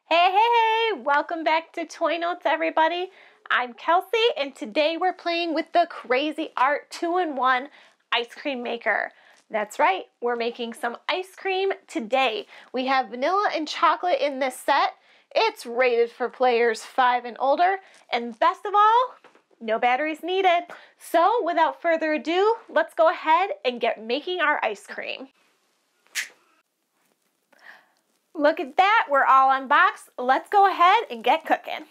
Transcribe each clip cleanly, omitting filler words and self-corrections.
Hey, hey, hey! Welcome back to Toy Notes, everybody. I'm Kelsey, and today we're playing with the Cra-Z-Art 2-in-1 ice cream maker. That's right, we're making some ice cream today. We have vanilla and chocolate in this set. It's rated for players 5 and older, and best of all, no batteries needed. So without further ado, let's go ahead and get making our ice cream. Look at that, we're all unboxed. Let's go ahead and get cooking.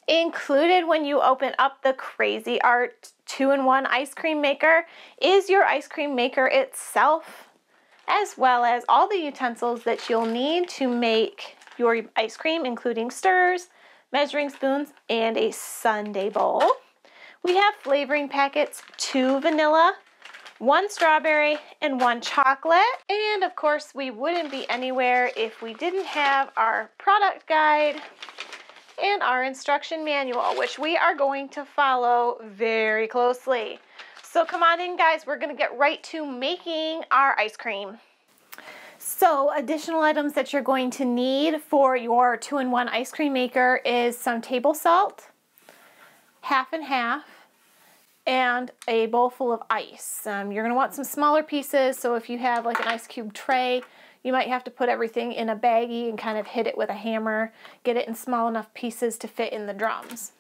Included when you open up the Cra-Z-Art 2-in-1 ice cream maker is your ice cream maker itself, as well as all the utensils that you'll need to make your ice cream, including stirrers, measuring spoons, and a sundae bowl. We have flavoring packets, 2 vanilla, 1 strawberry, and 1 chocolate. And of course, we wouldn't be anywhere if we didn't have our product guide and our instruction manual, which we are going to follow very closely. So come on in, guys, we're gonna get right to making our ice cream. So additional items that you're going to need for your 2-in-1 ice cream maker is some table salt, half and half, and a bowl full of ice. You're going to want some smaller pieces, so if you have like an ice cube tray, you might have to put everything in a baggie and kind of hit it with a hammer, get it in small enough pieces to fit in the drums.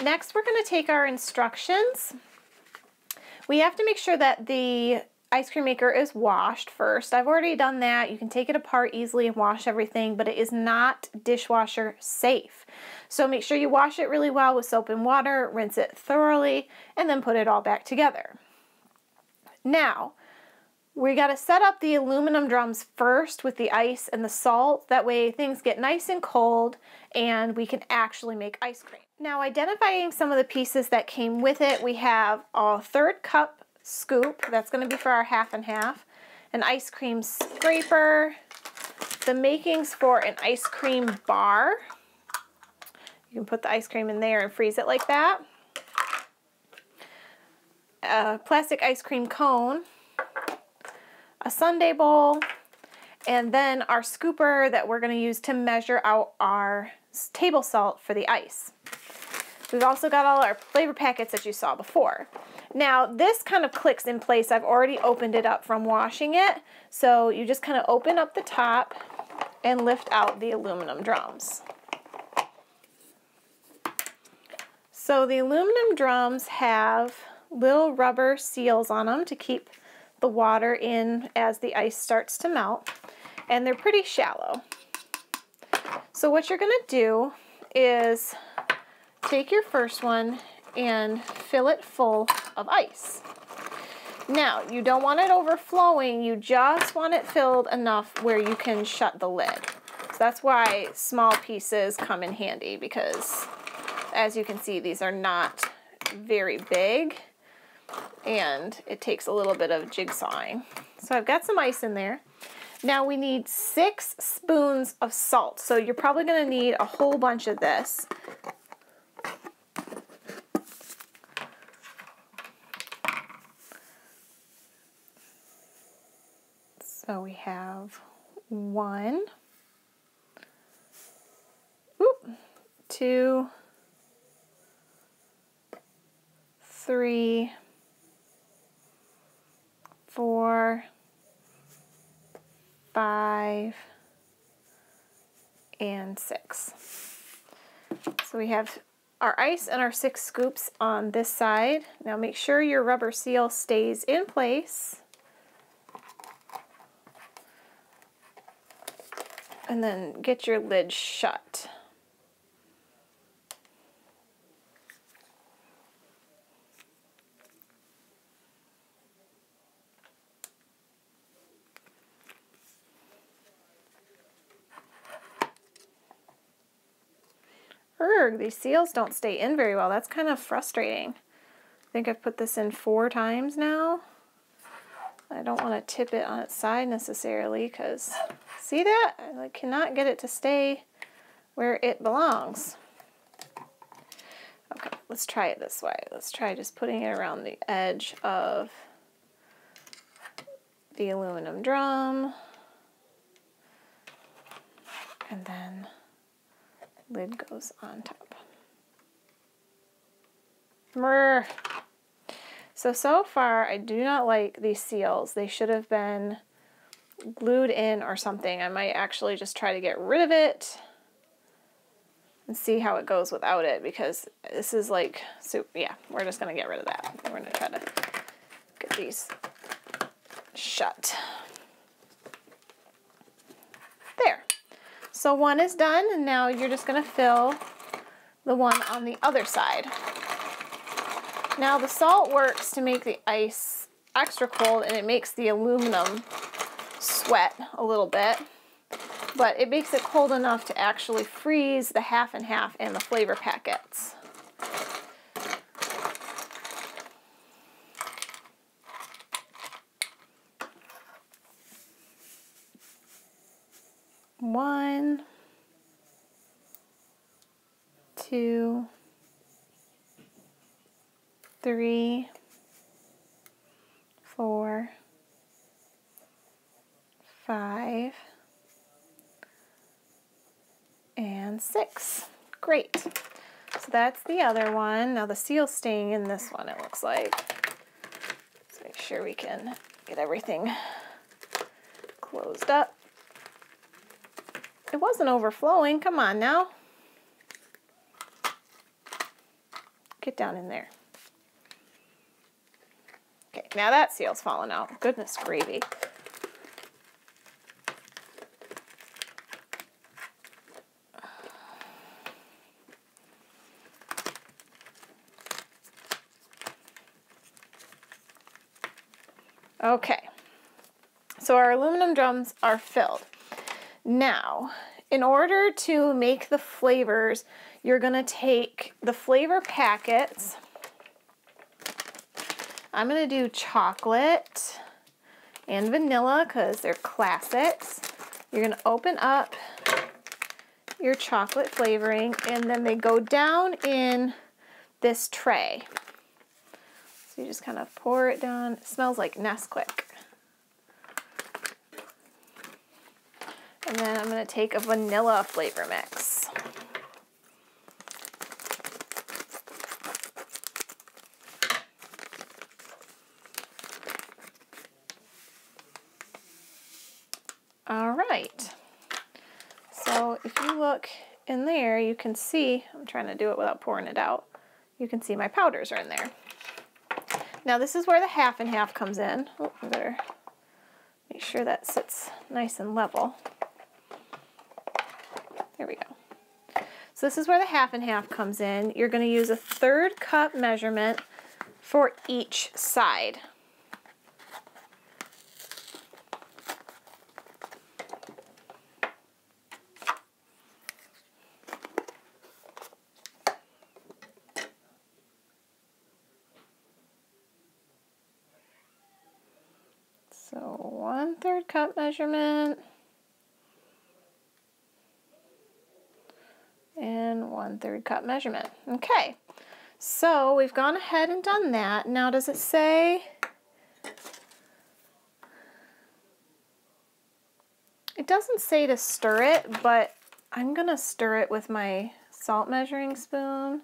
Next, we're going to take our instructions. We have to make sure that the ice cream maker is washed first. I've already done that. You can take it apart easily and wash everything, but it is not dishwasher safe. So make sure you wash it really well with soap and water, rinse it thoroughly, and then put it all back together. Now, we got to set up the aluminum drums first with the ice and the salt. That way things get nice and cold and we can actually make ice cream. Now, identifying some of the pieces that came with it, we have a 1/3 cup scoop, that's going to be for our half and half, an ice cream scraper, the makings for an ice cream bar. You can put the ice cream in there and freeze it like that. A plastic ice cream cone, a sundae bowl, and then our scooper that we're going to use to measure out our table salt for the ice. We've also got all our flavor packets that you saw before. Now, this kind of clicks in place. I've already opened it up from washing it. So you just kind of open up the top and lift out the aluminum drums. So the aluminum drums have little rubber seals on them to keep the water in as the ice starts to melt. And they're pretty shallow. So what you're going to do is take your first one and fill it full of ice. Now, you don't want it overflowing, you just want it filled enough where you can shut the lid. So that's why small pieces come in handy, because as you can see, these are not very big and it takes a little bit of jigsawing. So I've got some ice in there. Now we need 6 spoons of salt. So you're probably going to need a whole bunch of this. So we have 1, 2, 3, 4, 5, and 6. So we have our ice and our 6 scoops on this side. Now make sure your rubber seal stays in place. And then get your lid shut. These seals don't stay in very well. That's kind of frustrating. I think I've put this in 4 times now. I don't want to tip it on its side necessarily, because see that? I cannot get it to stay where it belongs. Okay, let's try it this way. Let's try just putting it around the edge of the aluminum drum. And then lid goes on top. Brr. So far I do not like these seals. They should have been glued in or something. I might actually just try to get rid of it and see how it goes without it, because this is like soup. Yeah, we're just gonna get rid of that. We're gonna try to get these shut. There. So one is done, and now you're just gonna fill the one on the other side. Now the salt works to make the ice extra cold, and it makes the aluminum sweat a little bit, but it makes it cold enough to actually freeze the half and half and the flavor packets. One, two, three, 4, 5, and 6. Great. So that's the other one. Now the seal's staying in this one, it looks like. Let's make sure we can get everything closed up. It wasn't overflowing. Come on now. Get down in there. Okay, now that seal's fallen out. Goodness gravy. Okay, so our aluminum drums are filled. Now, in order to make the flavors, you're gonna take the flavor packets. I'm gonna do chocolate and vanilla because they're classics. You're gonna open up your chocolate flavoring, and then they go down in this tray. So you just kind of pour it down. It smells like Nesquik. And then I'm going to take a vanilla flavor mix. All right. So if you look in there, you can see, I'm trying to do it without pouring it out. You can see my powders are in there. Now this is where the half and half comes in. Oh, I better make sure that sits nice and level. There we go. So this is where the half and half comes in. You're going to use a 1/3 cup measurement for each side. So 1/3 cup measurement. And 1/3 cup measurement. Okay, so we've gone ahead and done that. Now does it say, it doesn't say to stir it, but I'm gonna stir it with my salt measuring spoon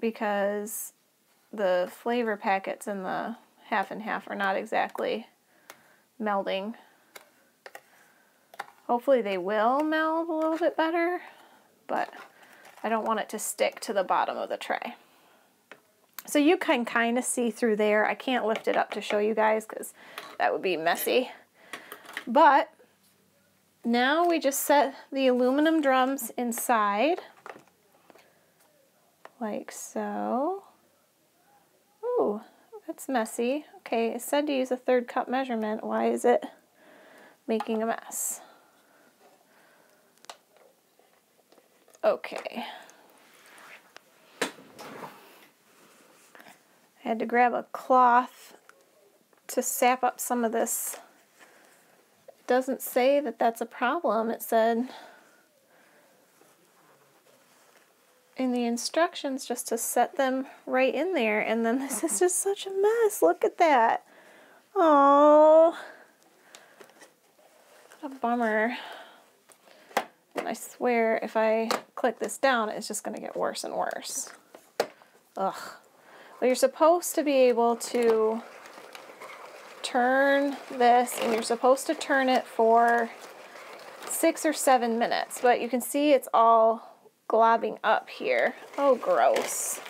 because the flavor packets in the half and half are not exactly melding. Hopefully they will meld a little bit better, but I don't want it to stick to the bottom of the tray. So you can kind of see through there. I can't lift it up to show you guys because that would be messy. But now we just set the aluminum drums inside, like so. Ooh, that's messy. Okay, it said to use a 1/3 cup measurement. Why is it making a mess? Okay. I had to grab a cloth to sap up some of this. It doesn't say that that's a problem. It said in the instructions just to set them right in there, and then this is just such a mess. Look at that. Oh, what a bummer. And I swear if I click this down, it's just going to get worse and worse. Ugh. Well, you're supposed to be able to turn this, and you're supposed to turn it for 6 or 7 minutes, but you can see it's all globbing up here. Oh, gross.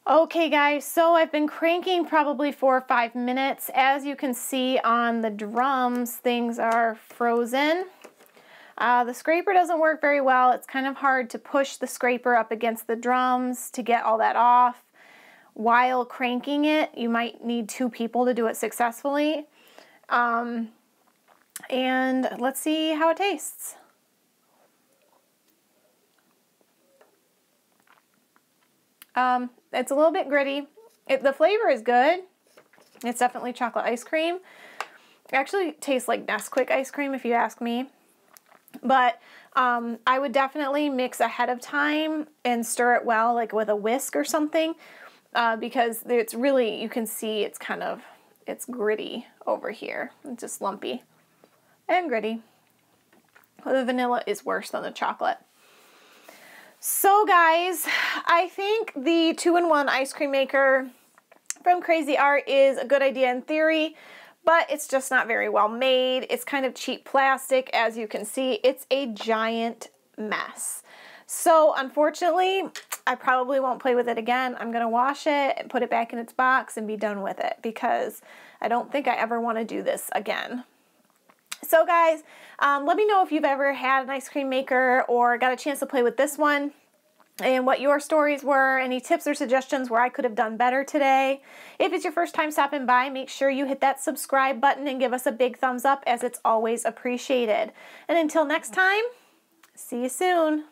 Okay guys, so I've been cranking probably 4 or 5 minutes. As you can see on the drums, things are frozen. The scraper doesn't work very well. It's kind of hard to push the scraper up against the drums to get all that off. While cranking it, you might need 2 people to do it successfully. And let's see how it tastes. It's a little bit gritty. The flavor is good. It's definitely chocolate ice cream. It actually tastes like Nesquik ice cream if you ask me. But I would definitely mix ahead of time and stir it well, like with a whisk or something, because it's really, you can see it's it's gritty over here. It's just lumpy and gritty. The vanilla is worse than the chocolate. So guys, I think the 2-in-1 ice cream maker from Cra-Z-Art is a good idea in theory, but it's just not very well made. It's kind of cheap plastic. As you can see, it's a giant mess. So unfortunately, I probably won't play with it again. I'm going to wash it and put it back in its box and be done with it, because I don't think I ever want to do this again. So guys, let me know if you've ever had an ice cream maker or got a chance to play with this one, and what your stories were, any tips or suggestions where I could have done better today. If it's your first time stopping by, make sure you hit that subscribe button and give us a big thumbs up, as it's always appreciated. And until next time, see you soon.